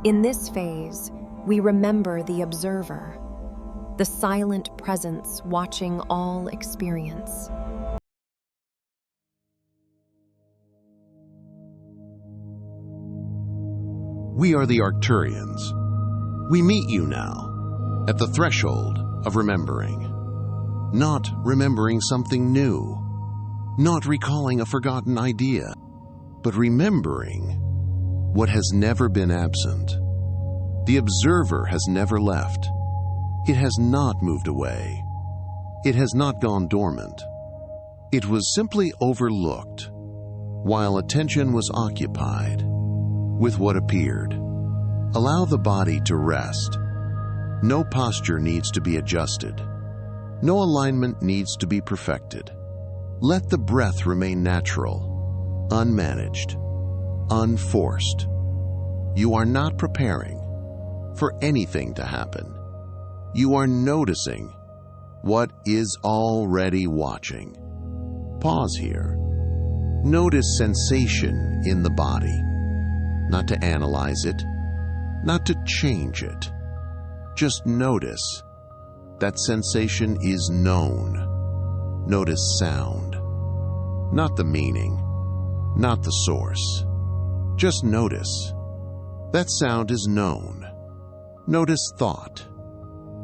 In this phase, we remember the observer, the silent presence watching all experience. We are the Arcturians. We meet you now, at the threshold of remembering. Not remembering something new, not recalling a forgotten idea, but remembering what has never been absent. The observer has never left. It has not moved away. It has not gone dormant. It was simply overlooked, while attention was occupied with what appeared. Allow the body to rest. No posture needs to be adjusted. No alignment needs to be perfected. Let the breath remain natural, unmanaged, unforced. You are not preparing for anything to happen. You are noticing what is already watching. Pause here. Notice sensation in the body. Not to analyze it, not to change it. Just notice that sensation is known. Notice sound, not the meaning, not the source. Just notice that sound is known. Notice thought,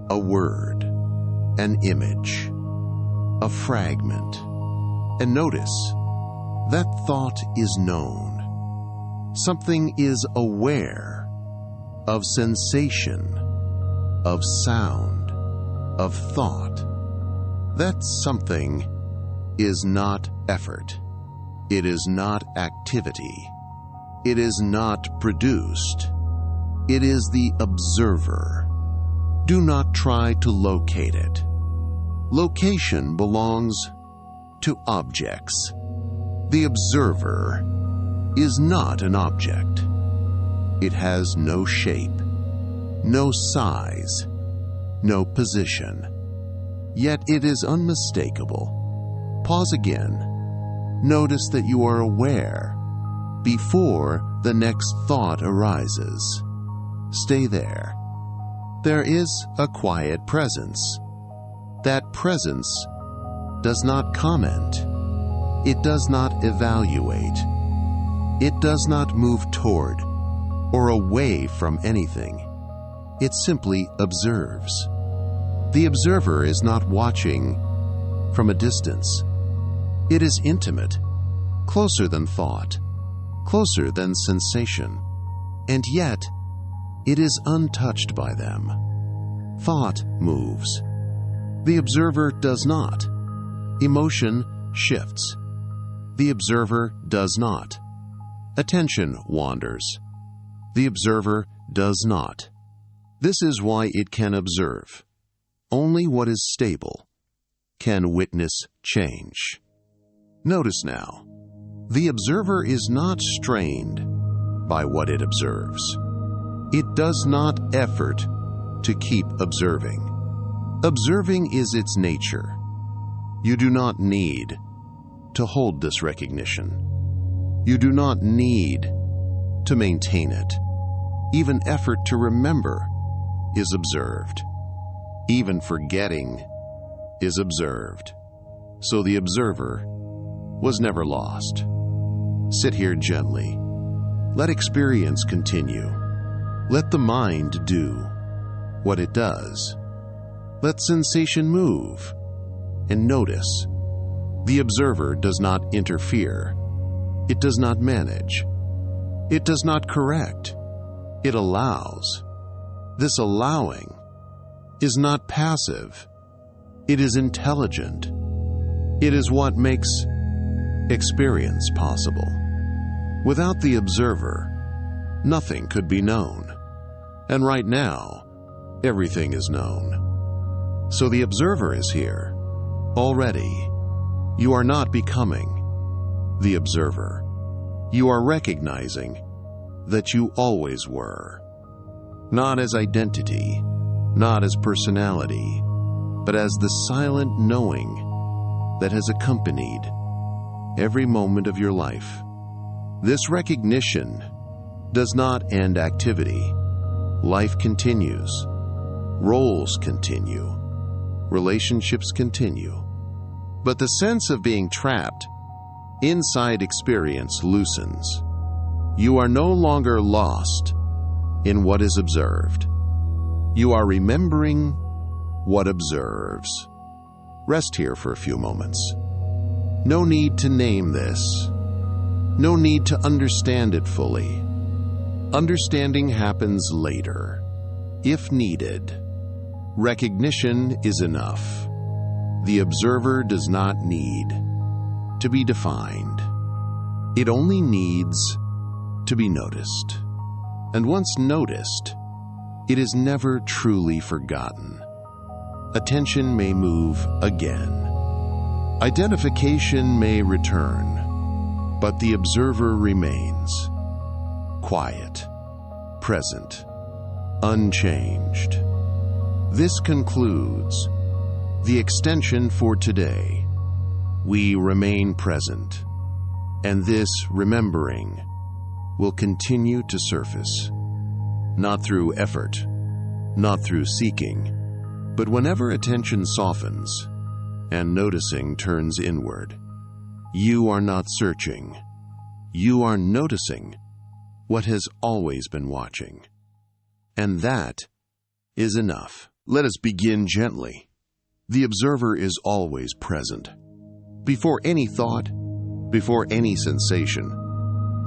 a word, an image, a fragment. And notice that thought is known. Something is aware of sensation, of sound, of thought. That something is not effort. It is not activity. It is not produced. It is the observer. Do not try to locate it. Location belongs to objects. The observer is not an object. It has no shape, no size, no position. Yet it is unmistakable. Pause again. Notice that you are aware before the next thought arises. Stay there. There is a quiet presence. That presence does not comment. It does not evaluate. It does not move toward or away from anything. It simply observes. The observer is not watching from a distance. It is intimate, closer than thought, closer than sensation, and yet it is untouched by them. Thought moves. The observer does not. Emotion shifts. The observer does not. Attention wanders. The observer does not. This is why it can observe. Only what is stable can witness change. Notice now, the observer is not strained by what it observes. It does not effort to keep observing. Observing is its nature. You do not need to hold this recognition. You do not need to maintain it. Even effort to remember is observed. Even forgetting is observed. So the observer was never lost. Sit here gently. Let experience continue. Let the mind do what it does. Let sensation move. And notice, the observer does not interfere. It does not manage. It does not correct. It allows. This allowing is not passive. It is intelligent. It is what makes experience possible. Without the observer, nothing could be known. And right now, everything is known. So the observer is here. Already, you are not becoming the observer. You are recognizing that you always were. Not as identity, not as personality, but as the silent knowing that has accompanied every moment of your life. This recognition does not end activity. Life continues. Roles continue. Relationships continue. But the sense of being trapped inside experience loosens. You are no longer lost in what is observed. You are remembering what observes. Rest here for a few moments. No need to name this. No need to understand it fully. Understanding happens later, if needed. Recognition is enough. The observer does not need to be defined. It only needs to be noticed. And once noticed, it is never truly forgotten. Attention may move again. Identification may return, but the observer remains quiet, present, unchanged. This concludes the extension for today. We remain present, and this remembering will continue to surface, not through effort, not through seeking, but whenever attention softens and noticing turns inward. You are not searching. You are noticing what has always been watching. And that is enough. Let us begin gently. The observer is always present. Before any thought, before any sensation,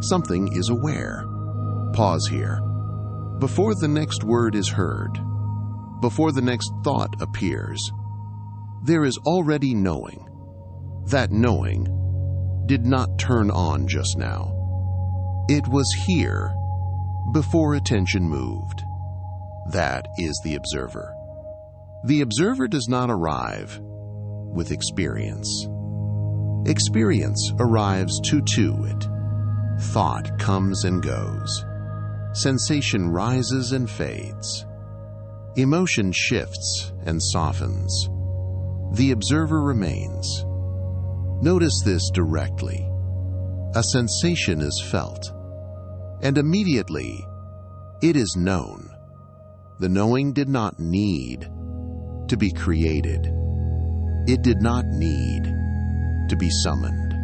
something is aware. Pause here. Before the next word is heard, before the next thought appears, there is already knowing. That knowing did not turn on just now. It was here before attention moved. That is the observer. The observer does not arrive with experience. Experience arrives to it. Thought comes and goes. Sensation rises and fades. Emotion shifts and softens. The observer remains. Notice this directly. A sensation is felt, and immediately it is known. The knowing did not need to be created. It did not need to be summoned.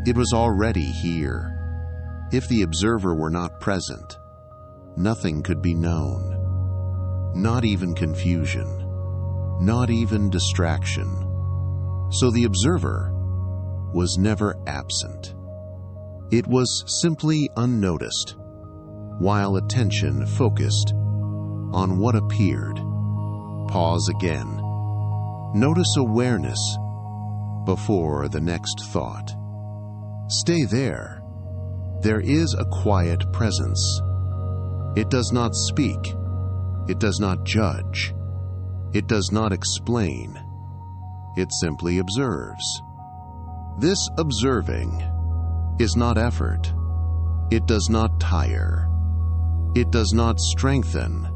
It was already here. If the observer were not present, nothing could be known. Not even confusion. Not even distraction. So the observer was never absent. It was simply unnoticed, while attention focused on what appeared. Pause again. Notice awareness before the next thought. Stay there. There is a quiet presence. It does not speak. It does not judge. It does not explain. It simply observes. This observing is not effort. It does not tire. It does not strengthen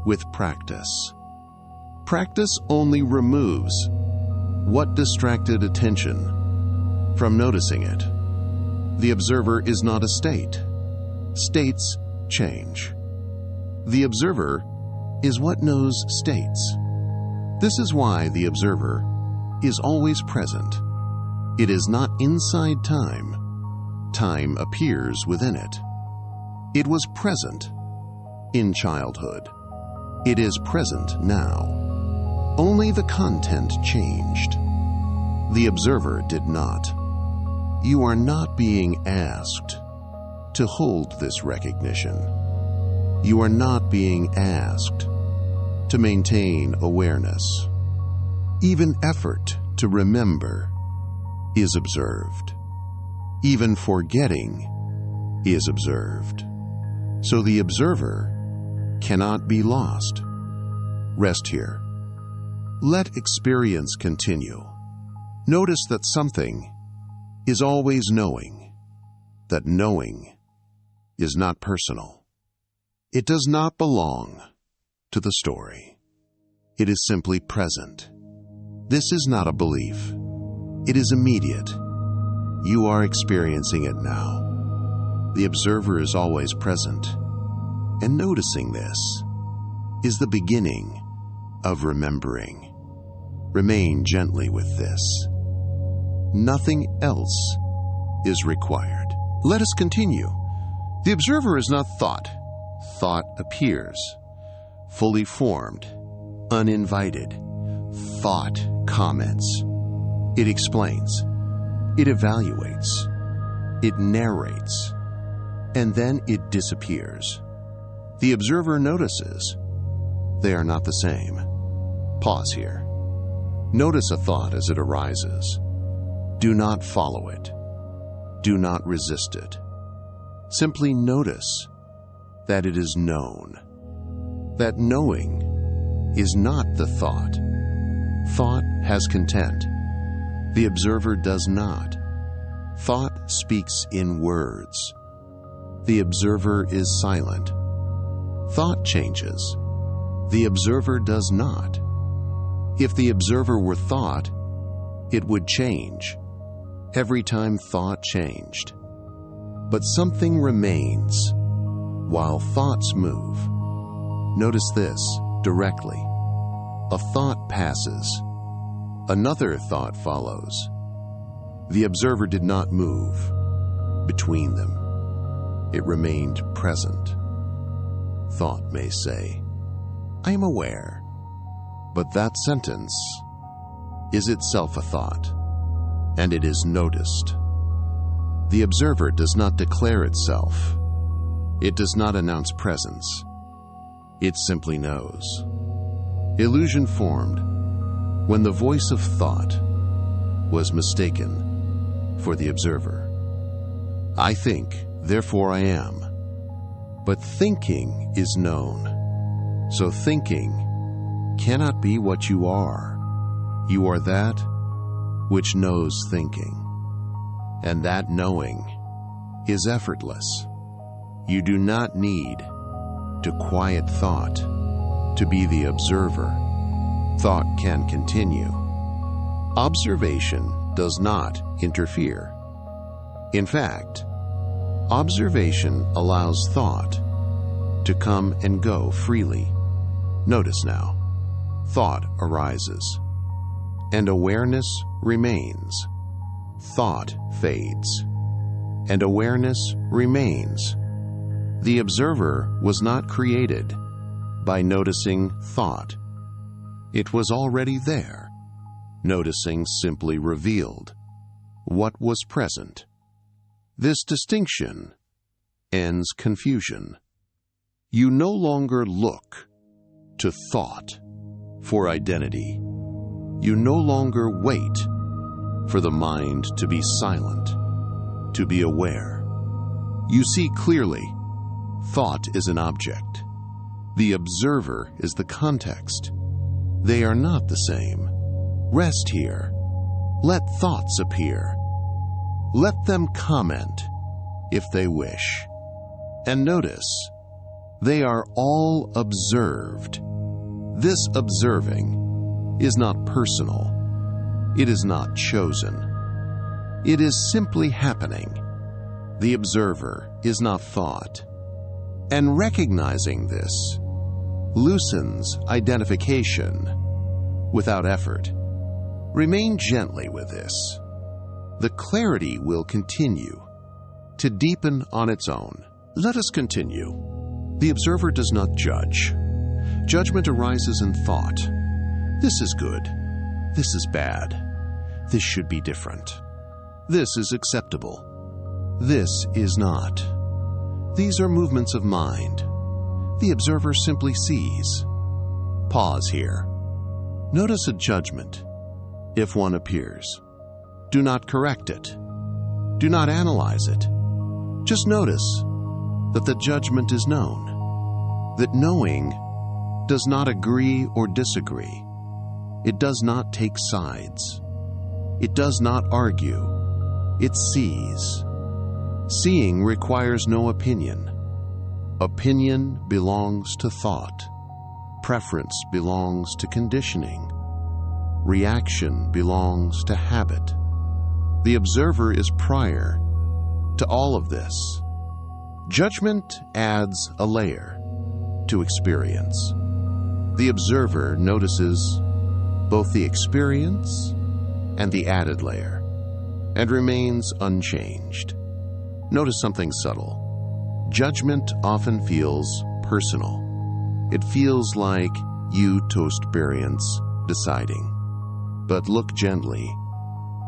with practice. Practice only removes what distracted attention from noticing it. The observer is not a state. States change. The observer is what knows states. This is why the observer is always present. It is not inside time. Time appears within it. It was present in childhood. It is present now. Only the content changed. The observer did not. You are not being asked to hold this recognition. You are not being asked to maintain awareness. Even effort to remember is observed. Even forgetting is observed. So the observer cannot be lost. Rest here. Let experience continue. Notice that something is always knowing, that knowing is not personal. It does not belong to the story. It is simply present. This is not a belief. It is immediate. You are experiencing it now. The observer is always present. And noticing this is the beginning of remembering. Remain gently with this. Nothing else is required. Let us continue. The observer is not thought. Thought appears, fully formed, uninvited. Thought comments. It explains. It evaluates. It narrates. And then it disappears. The observer notices. They are not the same. Pause here. Notice a thought as it arises. Do not follow it. Do not resist it. Simply notice that it is known. That knowing is not the thought. Thought has content. The observer does not. Thought speaks in words. The observer is silent. Thought changes. The observer does not. If the observer were thought, it would change. Every time thought changed. But something remains while thoughts move. Notice this directly. A thought passes. Another thought follows. The observer did not move between them. It remained present. Thought may say, I am aware. But that sentence is itself a thought, and it is noticed. The observer does not declare itself. It does not announce presence. It simply knows. Illusion formed when the voice of thought was mistaken for the observer. I think, therefore I am. But thinking is known. So thinking cannot be what you are. You are that which knows thinking. And that knowing is effortless. You do not need to quiet thought to be the observer. Thought can continue. Observation does not interfere. In fact, observation allows thought to come and go freely. Notice now. Thought arises, and awareness remains. Thought fades, and awareness remains. The observer was not created by noticing thought. It was already there. Noticing simply revealed what was present. This distinction ends confusion. You no longer look to thought for identity. You no longer wait for the mind to be silent, to be aware. You see clearly, thought is an object. The observer is the context. They are not the same. Rest here. Let thoughts appear. Let them comment if they wish. And notice, they are all observed. This observing is not personal. It is not chosen. It is simply happening. The observer is not thought. And recognizing this loosens identification without effort. Remain gently with this. The clarity will continue to deepen on its own. Let us continue. The observer does not judge. Judgment arises in thought. This is good. This is bad. This should be different. This is acceptable. This is not. These are movements of mind. The observer simply sees. Pause here. Notice a judgment, if one appears. Do not correct it. Do not analyze it. Just notice that the judgment is known. That knowing does not agree or disagree. It does not take sides. It does not argue. It sees. Seeing requires no opinion. Opinion belongs to thought. Preference belongs to conditioning. Reaction belongs to habit. The observer is prior to all of this. Judgment adds a layer. to experience. The observer notices both the experience and the added layer, and remains unchanged. Notice something subtle. Judgment often feels personal. It feels like you toast-variance deciding. But look gently.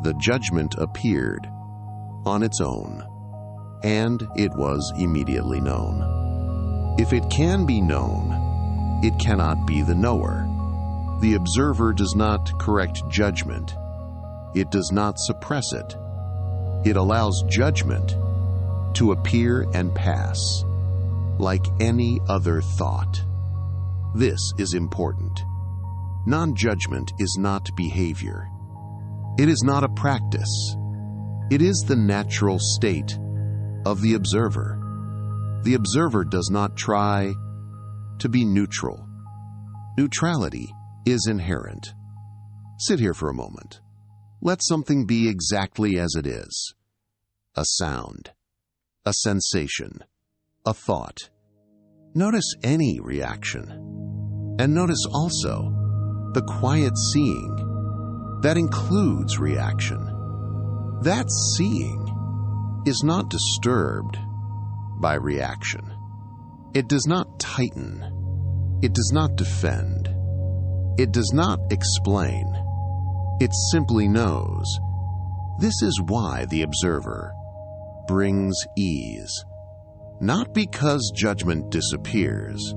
The judgment appeared on its own, and it was immediately known. If it can be known, it cannot be the knower. The observer does not correct judgment. It does not suppress it. It allows judgment to appear and pass, like any other thought. This is important. Non-judgment is not behavior. It is not a practice. It is the natural state of the observer. The observer does not try to be neutral. Neutrality is inherent. Sit here for a moment. Let something be exactly as it is. A sound, a sensation, a thought. Notice any reaction. And notice also the quiet seeing that includes reaction. That seeing is not disturbed by reaction. It does not tighten. It does not defend. It does not explain. It simply knows. This is why the observer brings ease, not because judgment disappears,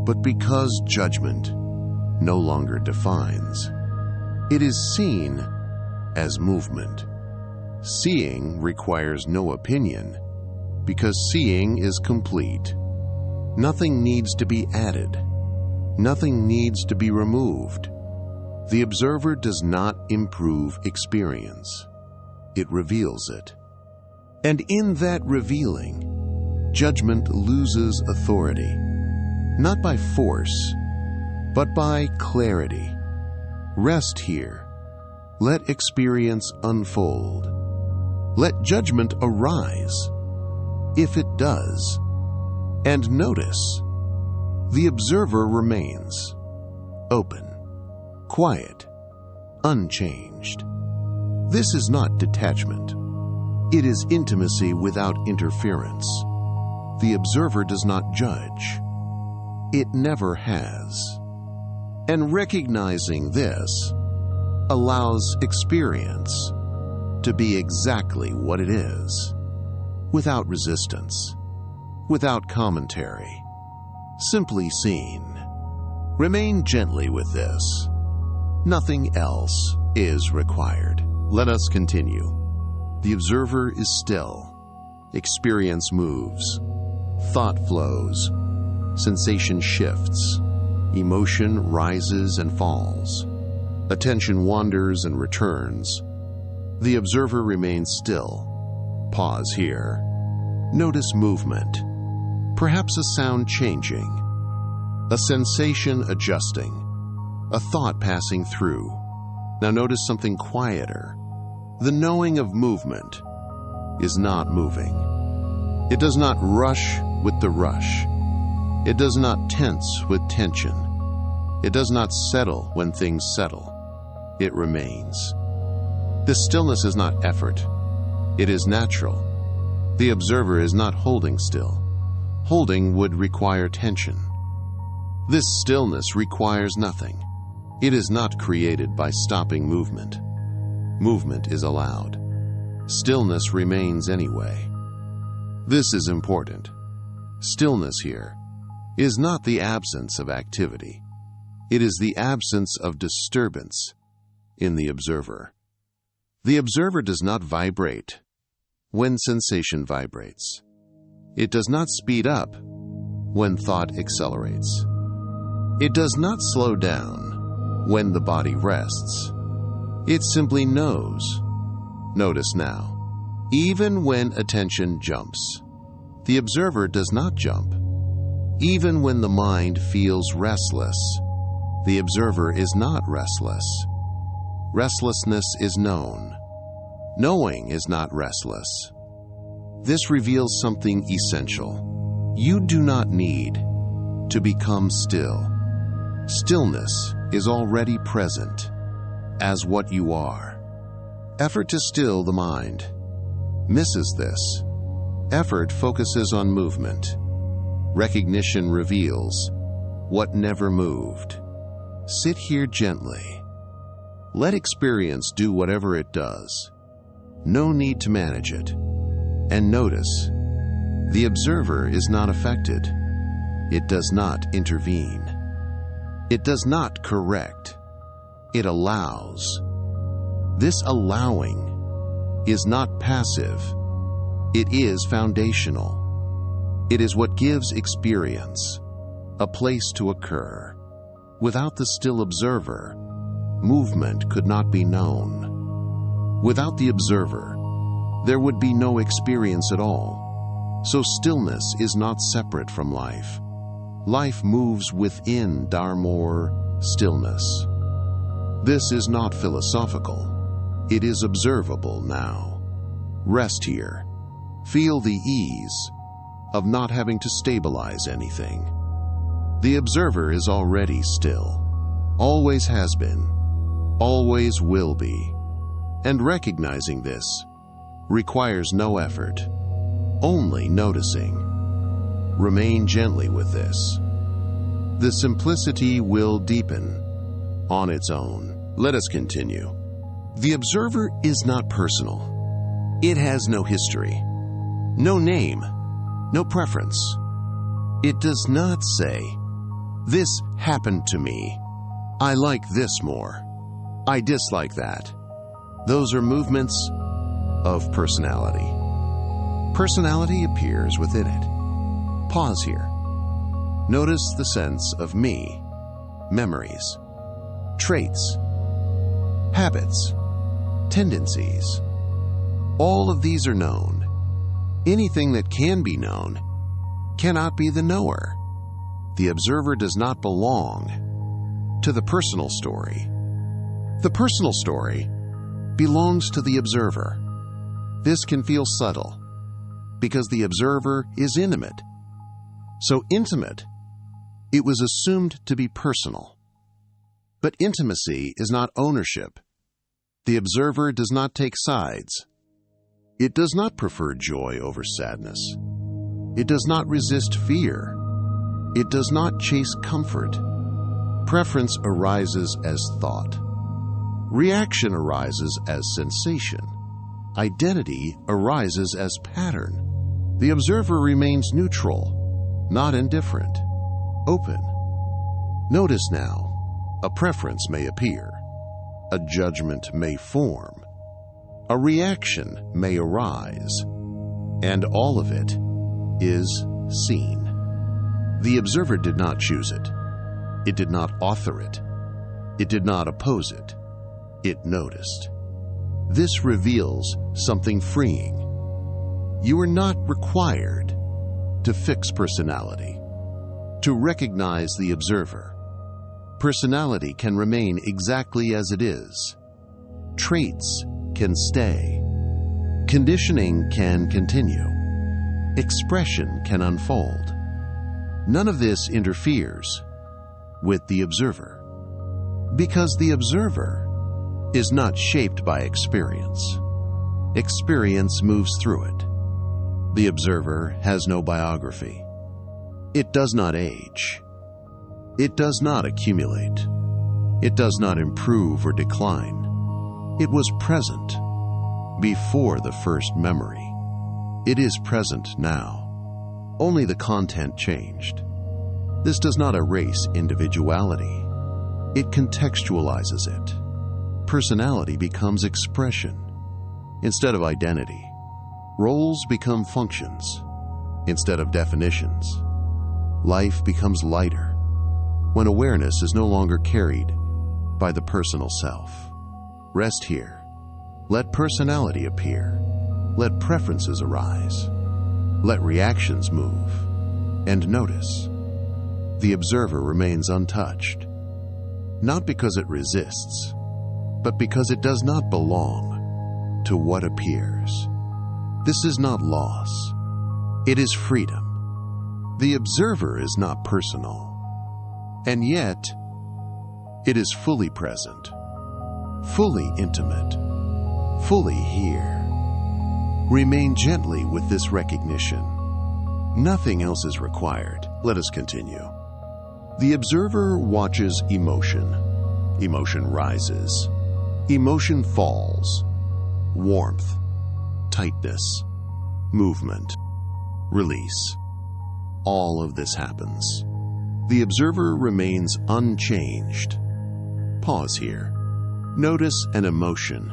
but because judgment no longer defines. It is seen as movement. Seeing requires no opinion, because seeing is complete. Nothing needs to be added. Nothing needs to be removed. The observer does not improve experience. It reveals it. And in that revealing, judgment loses authority, not by force, but by clarity. Rest here. Let experience unfold. Let judgment arise, if it does. And notice, the observer remains open, quiet, unchanged. This is not detachment. It is intimacy without interference. The observer does not judge. It never has. And recognizing this allows experience to be exactly what it is, without resistance, without commentary, simply seen. Remain gently with this. Nothing else is required. Let us continue. The observer is still. Experience moves. Thought flows. Sensation shifts. Emotion rises and falls. Attention wanders and returns. The observer remains still. Pause here. Notice movement. Perhaps a sound changing. A sensation adjusting. A thought passing through. Now notice something quieter. The knowing of movement is not moving. It does not rush with the rush. It does not tense with tension. It does not settle when things settle. It remains. This stillness is not effort. It is natural. The observer is not holding still. Holding would require tension. This stillness requires nothing. It is not created by stopping movement. Movement is allowed. Stillness remains anyway. This is important. Stillness here is not the absence of activity. It is the absence of disturbance in the observer. The observer does not vibrate when sensation vibrates. It does not speed up when thought accelerates. It does not slow down when the body rests. It simply knows. Notice now, even when attention jumps, the observer does not jump. Even when the mind feels restless, the observer is not restless. Restlessness is known. Knowing is not restless. This reveals something essential. You do not need to become still. Stillness is already present as what you are. Effort to still the mind misses this. Effort focuses on movement. Recognition reveals what never moved. Sit here gently. Let experience do whatever it does. No need to manage it. And notice, the observer is not affected. It does not intervene. It does not correct. It allows. This allowing is not passive. It is foundational. It is what gives experience a place to occur. Without the still observer, movement could not be known. Without the observer, there would be no experience at all. So stillness is not separate from life. Life moves within Dharmor stillness. This is not philosophical. It is observable now. Rest here. Feel the ease of not having to stabilize anything. The observer is already still. Always has been. Always will be. And recognizing this requires no effort, only noticing. Remain gently with this. The simplicity will deepen on its own. Let us continue. The observer is not personal. It has no history, no name, no preference. It does not say, "This happened to me. I like this more. I dislike that." Those are movements of personality. Personality appears within it. Pause here. Notice the sense of me, memories, traits, habits, tendencies. All of these are known. Anything that can be known cannot be the knower. The observer does not belong to the personal story. The personal story belongs to the observer. This can feel subtle because the observer is intimate. So intimate, it was assumed to be personal. But intimacy is not ownership. The observer does not take sides. It does not prefer joy over sadness. It does not resist fear. It does not chase comfort. Preference arises as thought. Reaction arises as sensation. Identity arises as pattern. The observer remains neutral, not indifferent, open. Notice now, a preference may appear, a judgment may form, a reaction may arise, and all of it is seen. The observer did not choose it. It did not author it. It did not oppose it. It noticed. This reveals something freeing. You are not required to fix personality, to recognize the observer. Personality can remain exactly as it is. Traits can stay. Conditioning can continue. Expression can unfold. None of this interferes with the observer, because the observer is not shaped by experience. Experience moves through it. The observer has no biography. It does not age. It does not accumulate. It does not improve or decline. It was present before the first memory. It is present now. Only the content changed. This does not erase individuality. It contextualizes it. Personality becomes expression instead of identity. Roles become functions instead of definitions. Life becomes lighter when awareness is no longer carried by the personal self. Rest here. Let personality appear. Let preferences arise. Let reactions move. And notice, the observer remains untouched, not because it resists, but because it does not belong to what appears. This is not loss. It is freedom. The observer is not personal, and yet it is fully present, fully intimate, fully here. Remain gently with this recognition. Nothing else is required. Let us continue. The observer watches emotion. Emotion rises. Emotion falls. Warmth, tightness, movement, release. All of this happens. The observer remains unchanged. Pause here. Notice an emotion,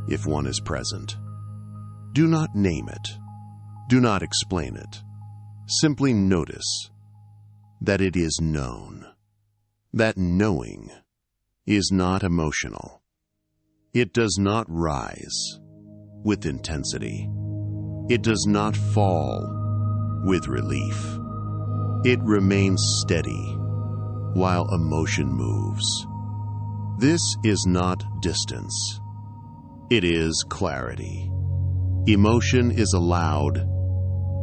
if one is present. Do not name it. Do not explain it. Simply notice that it is known. That knowing is not emotional. It does not rise with intensity. It does not fall with relief. It remains steady while emotion moves. This is not distance. It is clarity. Emotion is allowed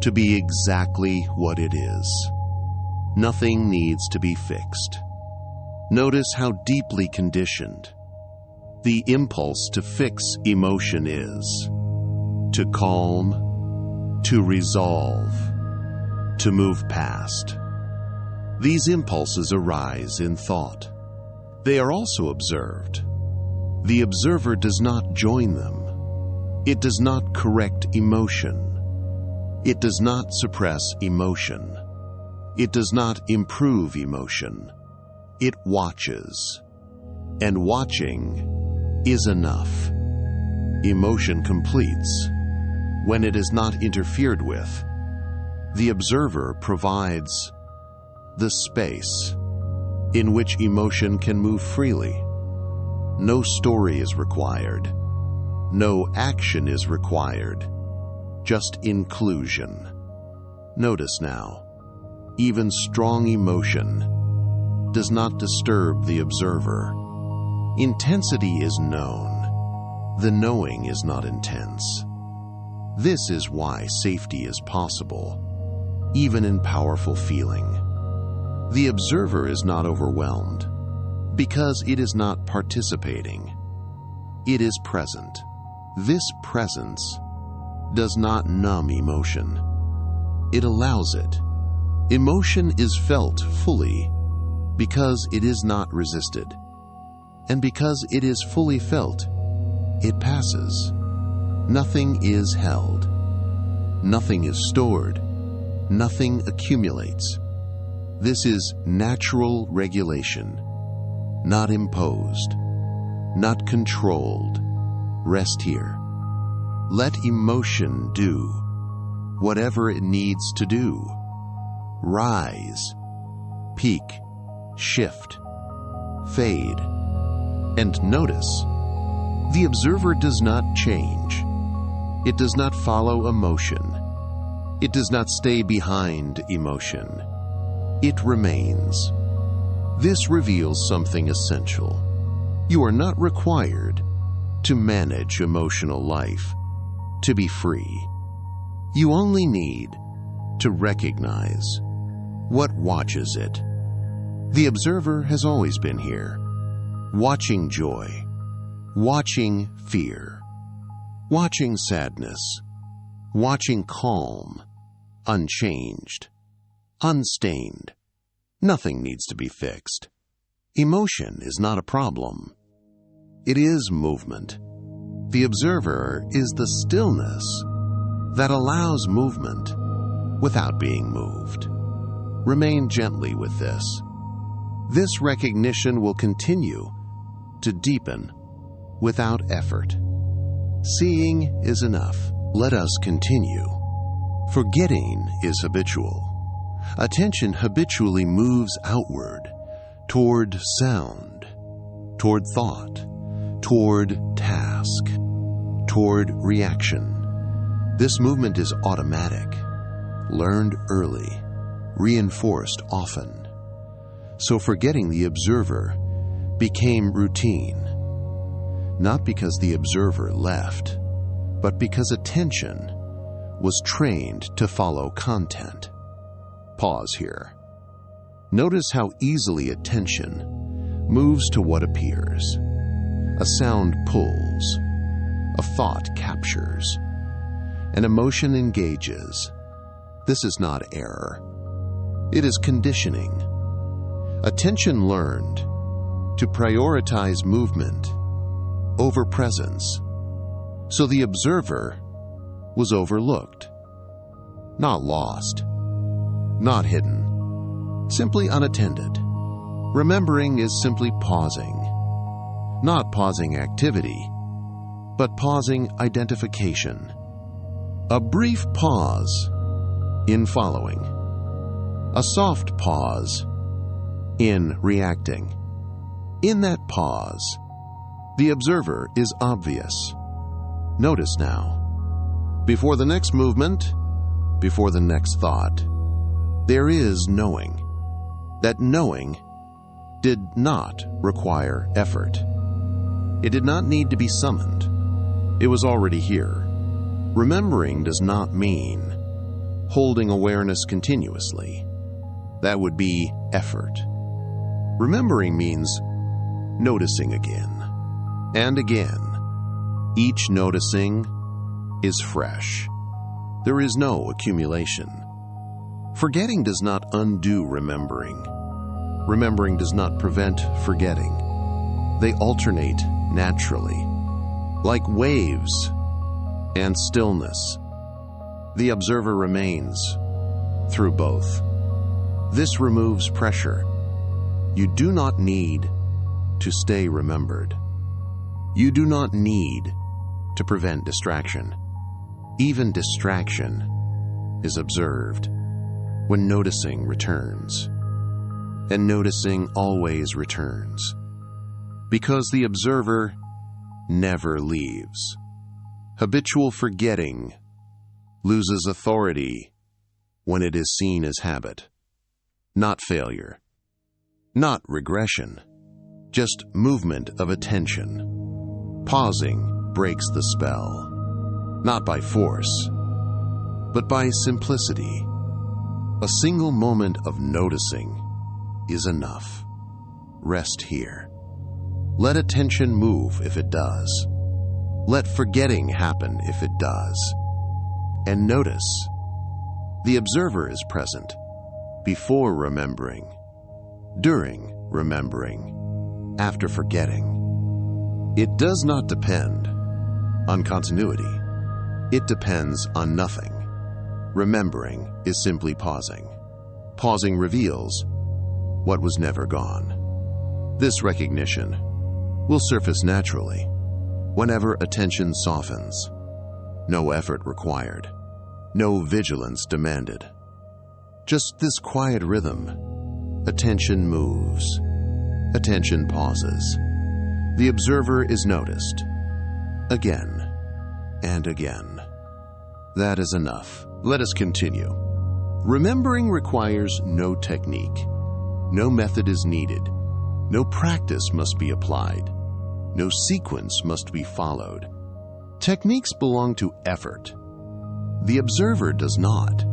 to be exactly what it is. Nothing needs to be fixed. Notice how deeply conditioned the impulse to fix emotion is. To calm, to resolve, to move past. These impulses arise in thought. They are also observed. The observer does not join them. It does not correct emotion. It does not suppress emotion. It does not improve emotion. It watches. And watching is enough. Emotion completes when it is not interfered with. The observer provides the space in which emotion can move freely. No story is required. No action is required. Just inclusion. Notice now, even strong emotion does not disturb the observer. Intensity is known. The knowing is not intense. This is why safety is possible, even in powerful feeling. The observer is not overwhelmed because it is not participating. It is present. This presence does not numb emotion. It allows it. Emotion is felt fully because it is not resisted. And because it is fully felt, it passes. Nothing is held. Nothing is stored. Nothing accumulates. This is natural regulation, not imposed, not controlled. Rest here. Let emotion do whatever it needs to do. Rise, peak, shift, fade, and notice. The observer does not change. It does not follow emotion. It does not stay behind emotion. It remains. This reveals something essential. You are not required to manage emotional life, to be free. You only need to recognize what watches it. The observer has always been here, watching joy, watching fear, watching sadness, watching calm, unchanged, unstained. Nothing needs to be fixed. Emotion is not a problem. It is movement. The observer is the stillness that allows movement without being moved. Remain gently with this. This recognition will continue to deepen without effort. Seeing is enough. Let us continue. Forgetting is habitual. Attention habitually moves outward, toward sound, toward thought, toward task, toward reaction. This movement is automatic, learned early, reinforced often. So forgetting the observer became routine, not because the observer left, but because attention was trained to follow content. Pause here. Notice how easily attention moves to what appears. A sound pulls, a thought captures, an emotion engages. This is not error. It is conditioning. Attention learned to prioritize movement over presence. So the observer was overlooked, not lost, not hidden, simply unattended. Remembering is simply pausing, not pausing activity, but pausing identification. A brief pause in following, a soft pause in reacting. In that pause, the observer is obvious. Notice now, before the next movement, before the next thought, there is knowing. That knowing did not require effort. It did not need to be summoned. It was already here. Remembering does not mean holding awareness continuously. That would be effort. Remembering means noticing again and again. Each noticing is fresh. There is no accumulation. Forgetting does not undo remembering. Remembering does not prevent forgetting. They alternate naturally, like waves and stillness. The observer remains through both. This removes pressure. You do not need to stay remembered. You do not need to prevent distraction. Even distraction is observed when noticing returns. And noticing always returns, because the observer never leaves. Habitual forgetting loses authority when it is seen as habit, not failure, not regression, just movement of attention. Pausing breaks the spell, not by force, but by simplicity. A single moment of noticing is enough. Rest here. Let attention move if it does. Let forgetting happen if it does. And notice, the observer is present before remembering, during remembering, after forgetting. It does not depend on continuity. It depends on nothing. Remembering is simply pausing. Pausing reveals what was never gone. This recognition will surface naturally whenever attention softens. No effort required, no vigilance demanded. Just this quiet rhythm. Attention moves. Attention pauses. The observer is noticed. Again and again. That is enough. Let us continue. Remembering requires no technique. No method is needed. No practice must be applied. No sequence must be followed. Techniques belong to effort. The observer does not.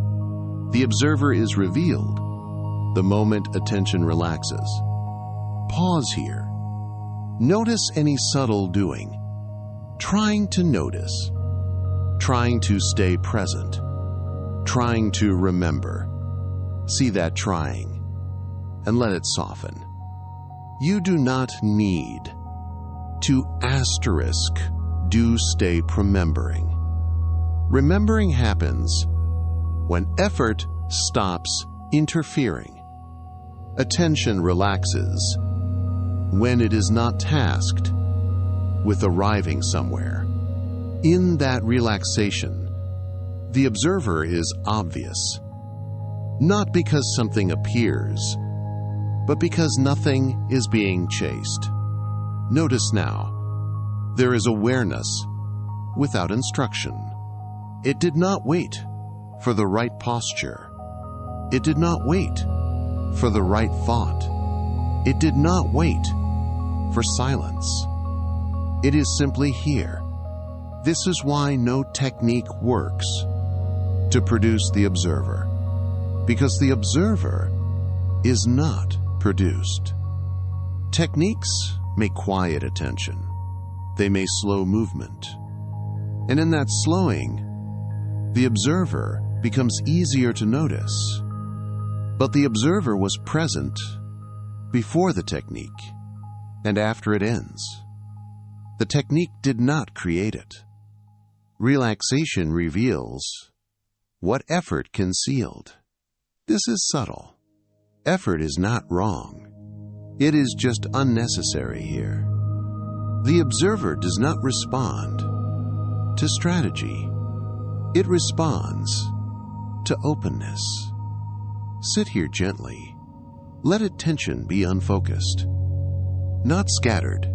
The observer is revealed the moment attention relaxes. Pause here. Notice any subtle doing. Trying to notice. Trying to stay present. Trying to remember. See that trying and let it soften. You do not need to asterisk do stay remembering. Remembering happens when effort stops interfering. Attention relaxes when it is not tasked with arriving somewhere. In that relaxation, the observer is obvious, not because something appears, but because nothing is being chased. Notice now, there is awareness without instruction. It did not wait for the right posture. It did not wait for the right thought. It did not wait for silence. It is simply here. This is why no technique works to produce the observer. because the observer is not produced. Techniques may quiet attention. They may slow movement. And in that slowing, the observer becomes easier to notice. But the observer was present before the technique and after it ends. The technique did not create it. Relaxation reveals what effort concealed. This is subtle. Effort is not wrong. It is just unnecessary here. The observer does not respond to strategy. It responds to openness. Sit here gently. Let attention be unfocused, not scattered,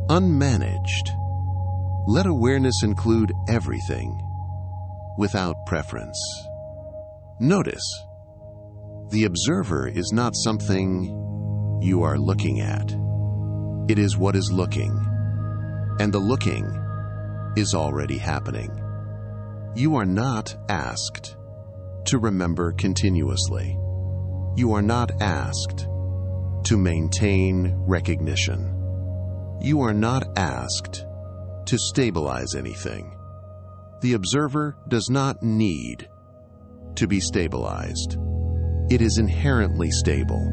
unmanaged. Let awareness include everything without preference. Notice, the observer is not something you are looking at. It is what is looking, and the looking is already happening. You are not asked to remember continuously. You are not asked to maintain recognition. You are not asked to stabilize anything. The observer does not need to be stabilized. It is inherently stable.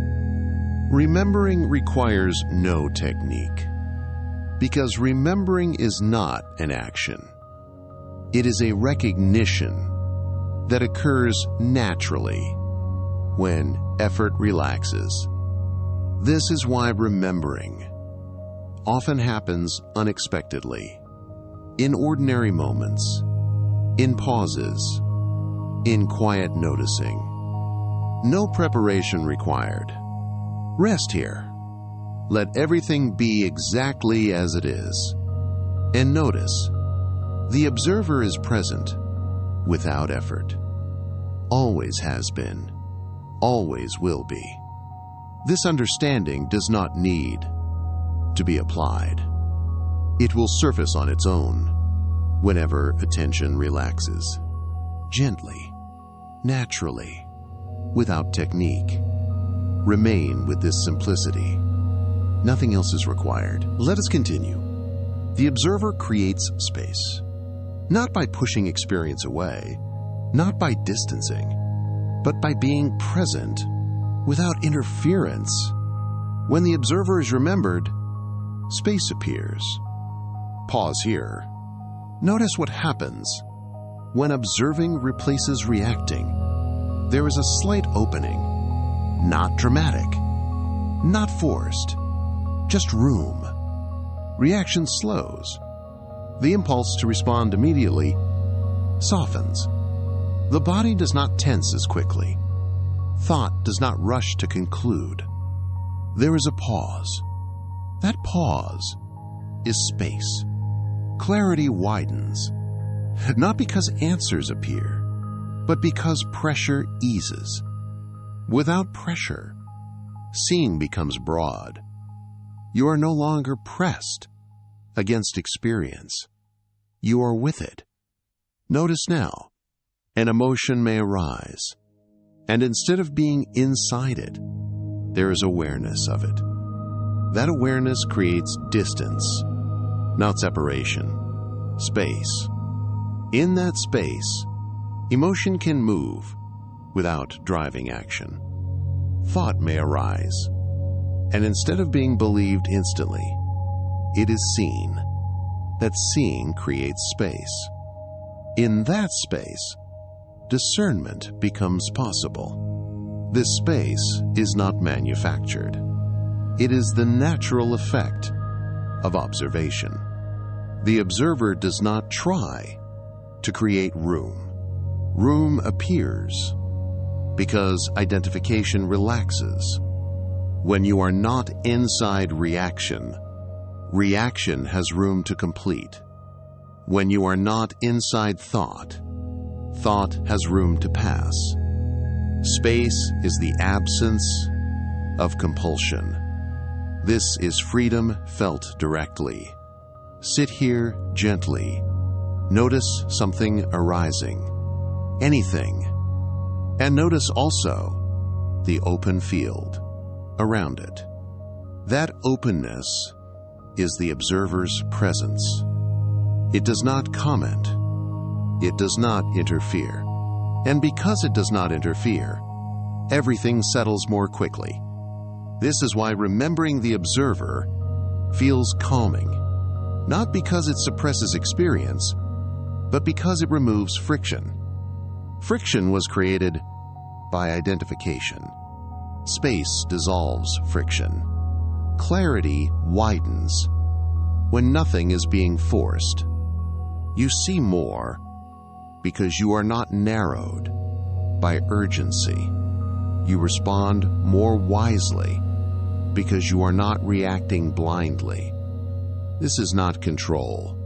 Remembering requires no technique, because remembering is not an action. It is a recognition that occurs naturally when effort relaxes. This is why remembering often happens unexpectedly, in ordinary moments, in pauses, in quiet noticing. No preparation required. Rest here. Let everything be exactly as it is. And notice, the observer is present without effort. Always has been, always will be. This understanding does not need to be applied. It will surface on its own whenever attention relaxes. Gently, naturally, without technique. Remain with this simplicity. Nothing else is required. Let us continue. The observer creates space, not by pushing experience away, not by distancing, but by being present without interference. When the observer is remembered, space appears. Pause here. Notice what happens when observing replaces reacting. There is a slight opening, not dramatic, not forced, just room. Reaction slows. The impulse to respond immediately softens. The body does not tense as quickly. Thought does not rush to conclude. There is a pause. That pause is space. Clarity widens, not because answers appear, but because pressure eases. Without pressure, seeing becomes broad. You are no longer pressed against experience. You are with it. Notice now, an emotion may arise, and instead of being inside it, there is awareness of it. That awareness creates distance, not separation, space. In that space, emotion can move without driving action. Thought may arise, and instead of being believed instantly, it is seen. That seeing creates space. In that space, discernment becomes possible. This space is not manufactured. It is the natural effect of observation. The observer does not try to create room. Room appears because identification relaxes. When you are not inside reaction, reaction has room to complete. When you are not inside thought, thought has room to pass. Space is the absence of compulsion. This is freedom felt directly. Sit here gently. Notice something arising. Anything. And notice also the open field around it. That openness is the observer's presence. It does not comment. It does not interfere. And because it does not interfere, everything settles more quickly. This is why remembering the observer feels calming, not because it suppresses experience, but because it removes friction. Friction was created by identification. Space dissolves friction. Clarity widens when nothing is being forced. You see more because you are not narrowed by urgency. You respond more wisely because you are not reacting blindly. This is not control.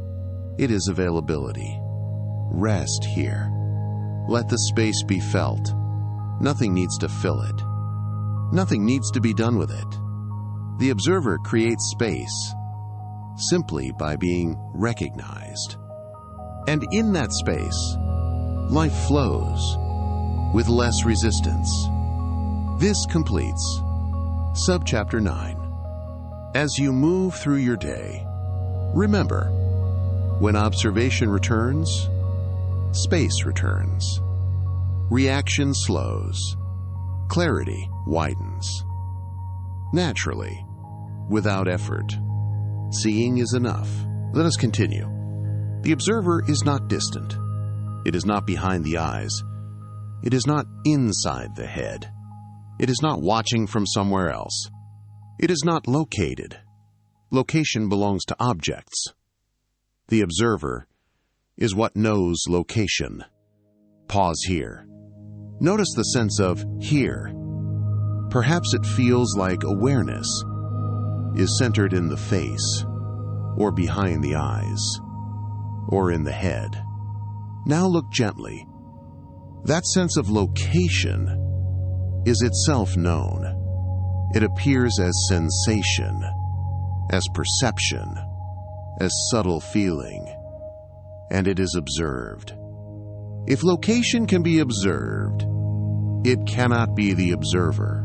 It is availability. Rest here. Let the space be felt. Nothing needs to fill it. Nothing needs to be done with it. The observer creates space simply by being recognized. And in that space, life flows with less resistance. This completes Subchapter 9. As you move through your day, remember, when observation returns, space returns. Reaction slows. Clarity widens. Naturally, without effort. Seeing is enough. Let us continue. The observer is not distant. It is not behind the eyes. It is not inside the head. It is not watching from somewhere else. It is not located. Location belongs to objects. The observer is what knows location. Pause here. Notice the sense of here. Perhaps it feels like awareness is centered in the face, or behind the eyes, or in the head. Now look gently. That sense of location is itself known. It appears as sensation, as perception, as subtle feeling, and it is observed. If location can be observed, it cannot be the observer.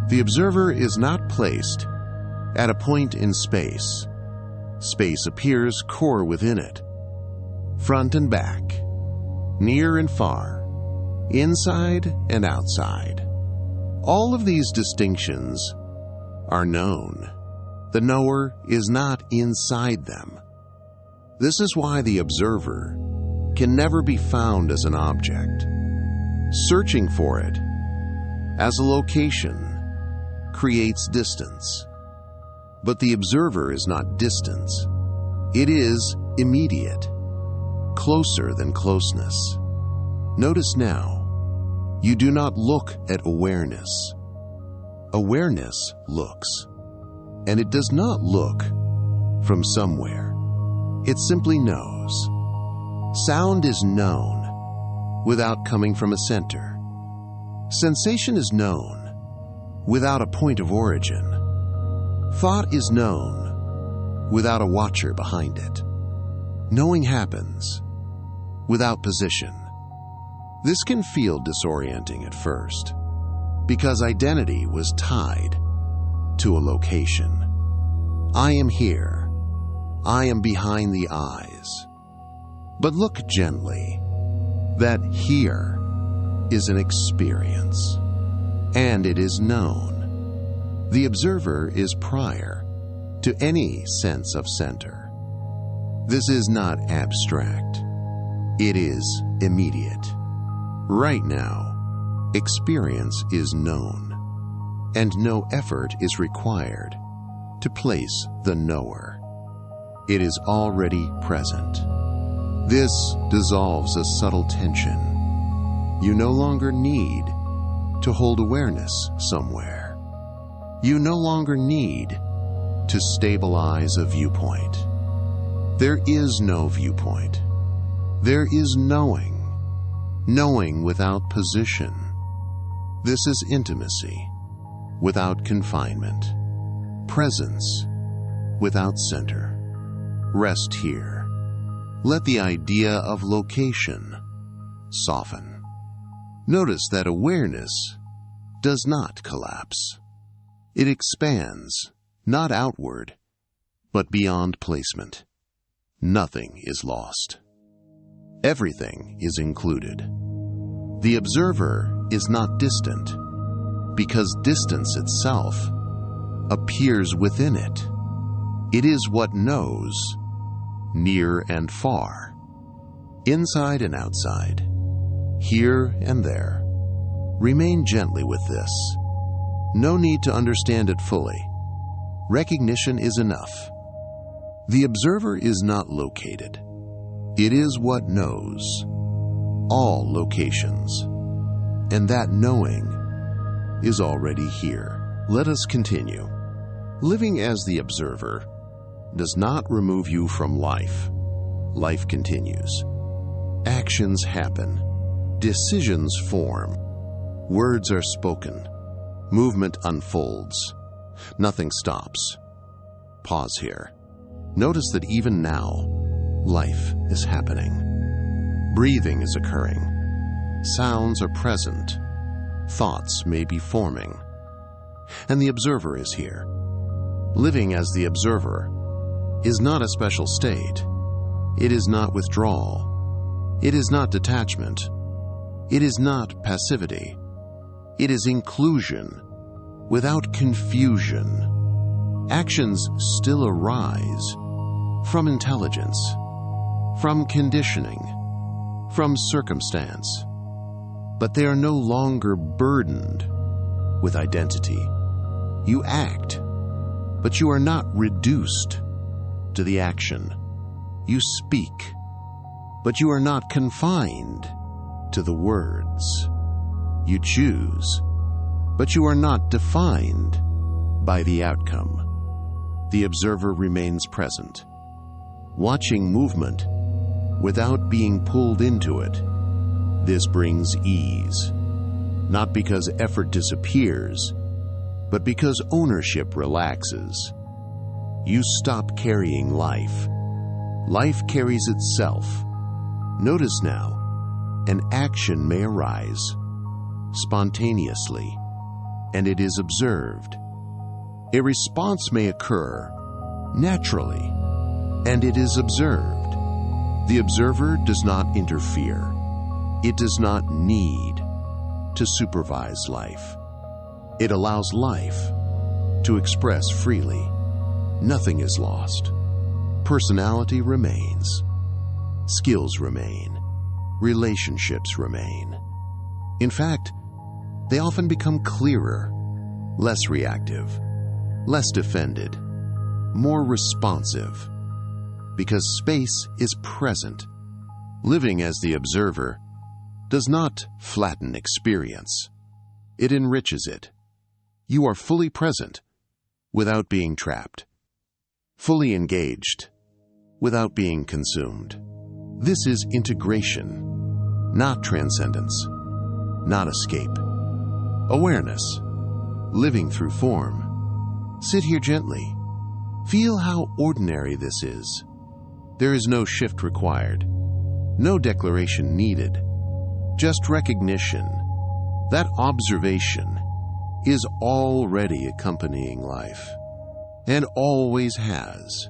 The observer is not placed at a point in space. Space appears core within it, front and back, near and far, inside and outside. All of these distinctions are known. The knower is not inside them. This is why the observer can never be found as an object. Searching for it as a location creates distance. But the observer is not distance. It is immediate, closer than closeness. Notice now, you do not look at awareness. Awareness looks, and it does not look from somewhere. It simply knows. Sound is known without coming from a center. Sensation is known without a point of origin. Thought is known without a watcher behind it. Knowing happens without position. This can feel disorienting at first because identity was tied to a location. I am here. I am behind the eyes. But look gently. That here is an experience, and it is known. The observer is prior to any sense of center. This is not abstract. It is immediate. Right now, experience is known, and no effort is required to place the knower. It is already present. This dissolves a subtle tension. You no longer need to hold awareness somewhere. You no longer need to stabilize a viewpoint. There is no viewpoint. There is knowing. Knowing without position. This is intimacy without confinement. Presence without center. Rest here. Let the idea of location soften. Notice that awareness does not collapse. It expands, not outward, but beyond placement. Nothing is lost. Everything is included. The observer is not distant, because distance itself appears within it. It is what knows, near and far, inside and outside, here and there. Remain gently with this. No need to understand it fully. Recognition is enough. The observer is not located. It is what knows, all locations, and that knowing is already here. Let us continue. Living as the observer does not remove you from life. Life continues. Actions happen. Decisions form. Words are spoken. Movement unfolds. Nothing stops. Pause here. Notice that even now, life is happening. Breathing is occurring. Sounds are present. Thoughts may be forming. And the observer is here. Living as the observer is not a special state. It is not withdrawal. It is not detachment. It is not passivity. It is inclusion without confusion. Actions still arise from intelligence, from conditioning, from circumstance, but they are no longer burdened with identity. You act, but you are not reduced to the action. You speak, but you are not confined to the words. You choose, but you are not defined by the outcome. The observer remains present, watching movement without being pulled into it. This brings ease, not because effort disappears, but because ownership relaxes. You stop carrying life. Life carries itself. Notice now, an action may arise spontaneously, and it is observed. A response may occur naturally, and it is observed. The observer does not interfere. It does not need to supervise life. It allows life to express freely. Nothing is lost. Personality remains. Skills remain. Relationships remain. In fact, they often become clearer, less reactive, less defended, more responsive, because space is present. Living as the observer does not flatten experience. It enriches it. You are fully present without being trapped, fully engaged without being consumed. This is integration, not transcendence, not escape. Awareness, living through form. Sit here gently. Feel how ordinary this is. There is no shift required, no declaration needed, just recognition. That observation is already accompanying life, and always has.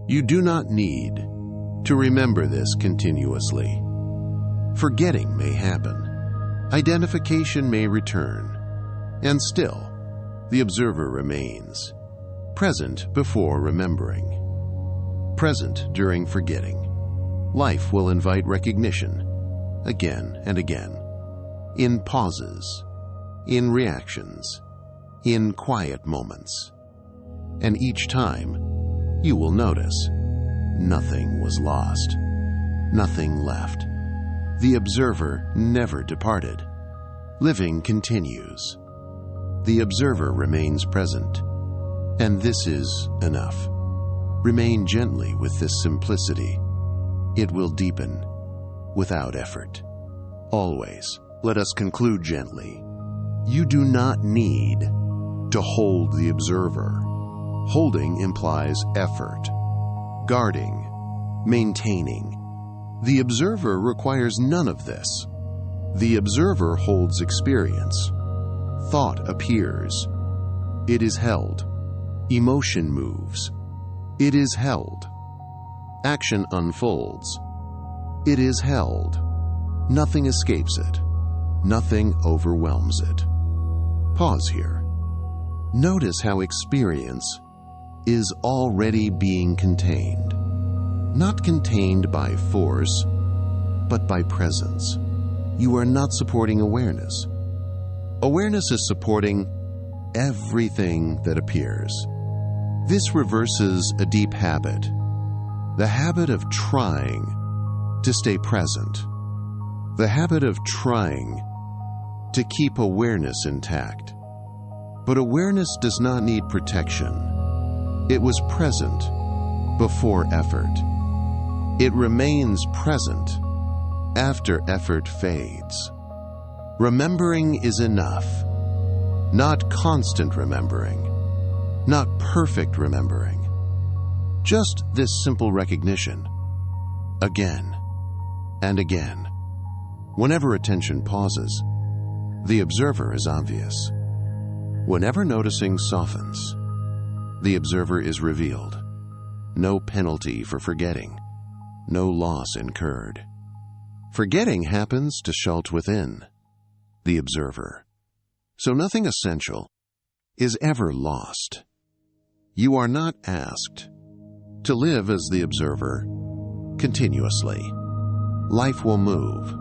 You do not need to remember this continuously. Forgetting may happen. Identification may return, and still, the observer remains, present before remembering, present during forgetting. Life will invite recognition, again and again, in pauses, in reactions, in quiet moments. And each time, you will notice, nothing was lost, nothing left. The observer never departed. Living continues. The observer remains present. And this is enough. Remain gently with this simplicity. It will deepen without effort. Always, let us conclude gently. You do not need to hold the observer. Holding implies effort, guarding, maintaining. The observer requires none of this. The observer holds experience. Thought appears. It is held. Emotion moves. It is held. Action unfolds. It is held. Nothing escapes it. Nothing overwhelms it. Pause here. Notice how experience is already being contained. Not contained by force, but by presence. You are not supporting awareness. Awareness is supporting everything that appears. This reverses a deep habit, the habit of trying to stay present, the habit of trying to keep awareness intact. But awareness does not need protection. It was present before effort. It remains present after effort fades. Remembering is enough. Not constant remembering. Not perfect remembering. Just this simple recognition. Again and again. Whenever attention pauses, the observer is obvious. Whenever noticing softens, the observer is revealed. No penalty for forgetting. No loss incurred. Forgetting happens to shelter within the observer. So nothing essential is ever lost. You are not asked to live as the observer continuously. Life will move.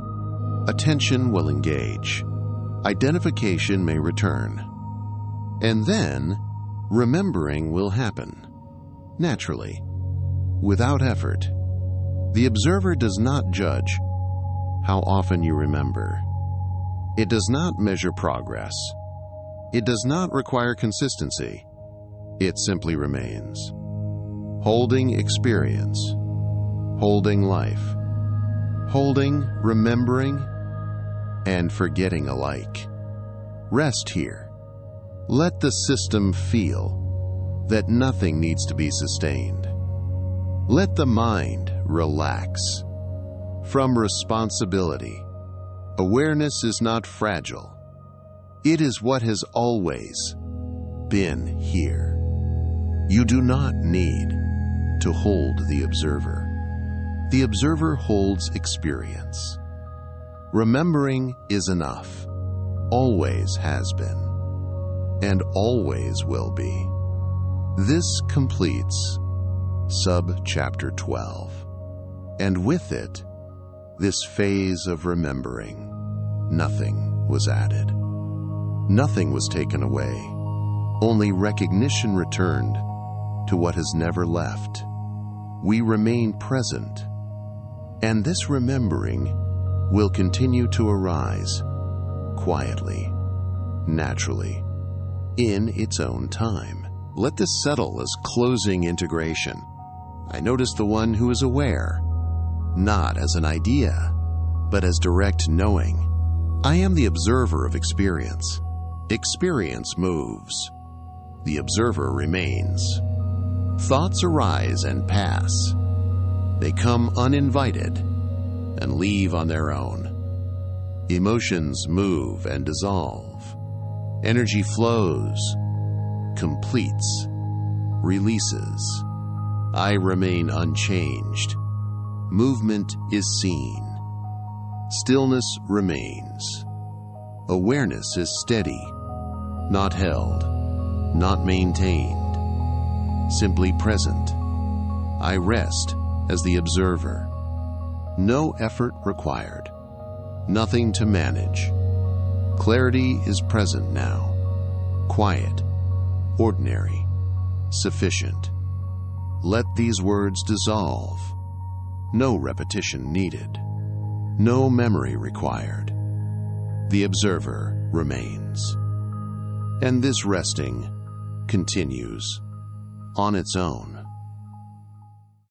Attention will engage. Identification may return. And then remembering will happen naturally, without effort. The observer does not judge how often you remember. It does not measure progress. It does not require consistency. It simply remains. Holding experience. Holding life. Holding remembering and forgetting alike. Rest here. Let the system feel that nothing needs to be sustained. Let the mind relax. From responsibility, awareness is not fragile. It is what has always been here. You do not need to hold the observer. The observer holds experience. Remembering is enough. Always has been. And always will be. This completes Sub-Chapter 12. And with it, this phase of remembering. Nothing was added. Nothing was taken away. Only recognition returned to what has never left. We remain present. And this remembering will continue to arise quietly, naturally, in its own time. Let this settle as closing integration. I notice the one who is aware, not as an idea, but as direct knowing. I am the observer of experience. Experience moves. The observer remains. Thoughts arise and pass. They come uninvited and leave on their own. Emotions move and dissolve. Energy flows, completes, releases. I remain unchanged. Movement is seen. Stillness remains. Awareness is steady, not held, not maintained, simply present. I rest as the observer. No effort required. Nothing to manage. Clarity is present now. Quiet, ordinary, sufficient. Let these words dissolve. No repetition needed. No memory required. The observer remains. And this resting continues on its own.